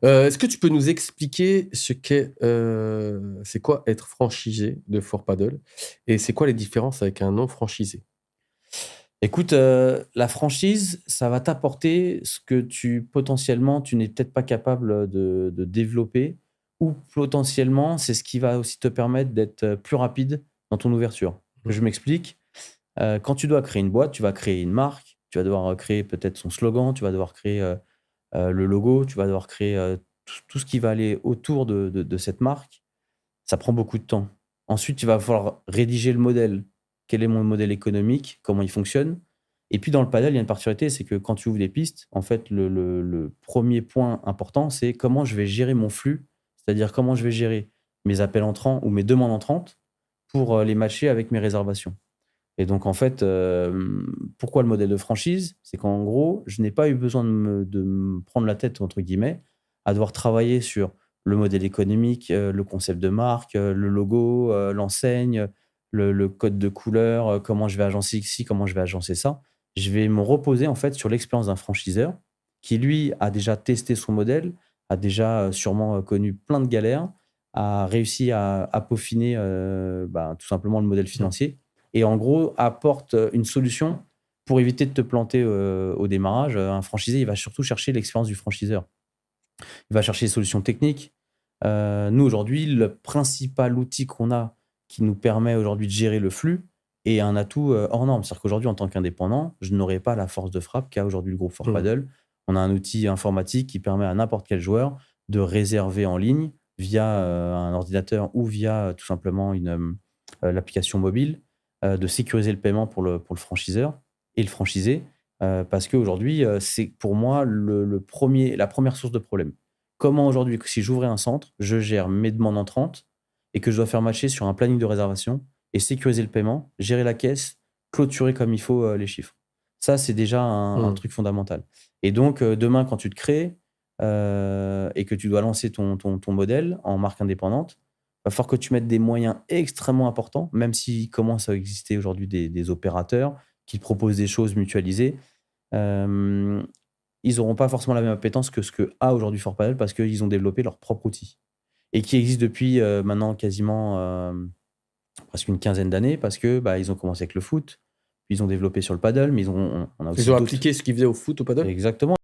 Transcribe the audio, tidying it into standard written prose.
Est-ce que tu peux nous expliquer c'est quoi être franchisé de Fort Paddle et c'est quoi les différences avec un non franchisé? Écoute, la franchise, ça va t'apporter ce que potentiellement, tu n'es peut-être pas capable de développer ou potentiellement, c'est ce qui va aussi te permettre d'être plus rapide dans ton ouverture. Mmh. Je m'explique. Quand tu dois créer une boîte, tu vas créer une marque, tu vas devoir créer peut-être son slogan, tu vas devoir créer le logo, tu vas devoir créer tout ce qui va aller autour de cette marque. Ça prend beaucoup de temps. Ensuite, il va falloir rédiger le modèle. Quel est mon modèle économique? Comment il fonctionne? Et puis dans le paddle, il y a une particularité, c'est que quand tu ouvres des pistes, en fait, le 1er point important, c'est comment je vais gérer mon flux, c'est-à-dire comment je vais gérer mes appels entrants ou mes demandes entrantes pour les matcher avec mes réservations. Et donc en fait, pourquoi le modèle de franchise? C'est qu'en gros, je n'ai pas eu besoin de me «prendre la tête» entre guillemets, à devoir travailler sur le modèle économique, le concept de marque, le logo, l'enseigne, le code de couleur, comment je vais agencer ci, comment je vais agencer ça. Je vais me reposer en fait sur l'expérience d'un franchiseur qui lui a déjà testé son modèle, a déjà, sûrement, connu plein de galères, a réussi à peaufiner, tout simplement le modèle Mmh. financier et en gros apporte une solution pour éviter de te planter, au démarrage. Un franchisé, il va surtout chercher l'expérience du franchiseur. Il va chercher des solutions techniques. Nous, aujourd'hui, le principal outil qu'on a qui nous permet aujourd'hui de gérer le flux est un atout, hors norme. C'est-à-dire qu'aujourd'hui, en tant qu'indépendant, je n'aurais pas la force de frappe qu'a aujourd'hui le groupe Fort Mmh. Paddle. On a un outil informatique qui permet à n'importe quel joueur de réserver en ligne via, un ordinateur ou via, tout simplement l'application mobile, de sécuriser le paiement pour le franchiseur et le franchisé, parce qu'aujourd'hui, c'est pour moi la première source de problème. Comment aujourd'hui, si j'ouvrais un centre, je gère mes demandes entrantes et que je dois faire matcher sur un planning de réservation et sécuriser le paiement, gérer la caisse, clôturer comme il faut, les chiffres. Ça, c'est déjà un Mmh. truc fondamental et donc demain, quand tu te crées, et que tu dois lancer ton modèle en marque indépendante, va falloir que tu mettes des moyens extrêmement importants, même s'il commence à exister aujourd'hui des opérateurs qui te proposent des choses mutualisées. Hem, Ils n'auront pas forcément la même appétence que ce que a aujourd'hui Fort Paddle parce qu'ils ont développé leur propre outil et qui existe depuis, maintenant quasiment, presque une quinzaine d'années parce que, ils ont commencé avec le foot, puis ils ont développé sur le paddle, mais on a aussi Ils ont d'autres appliqué ce qu'ils faisaient au foot, au paddle? exactement.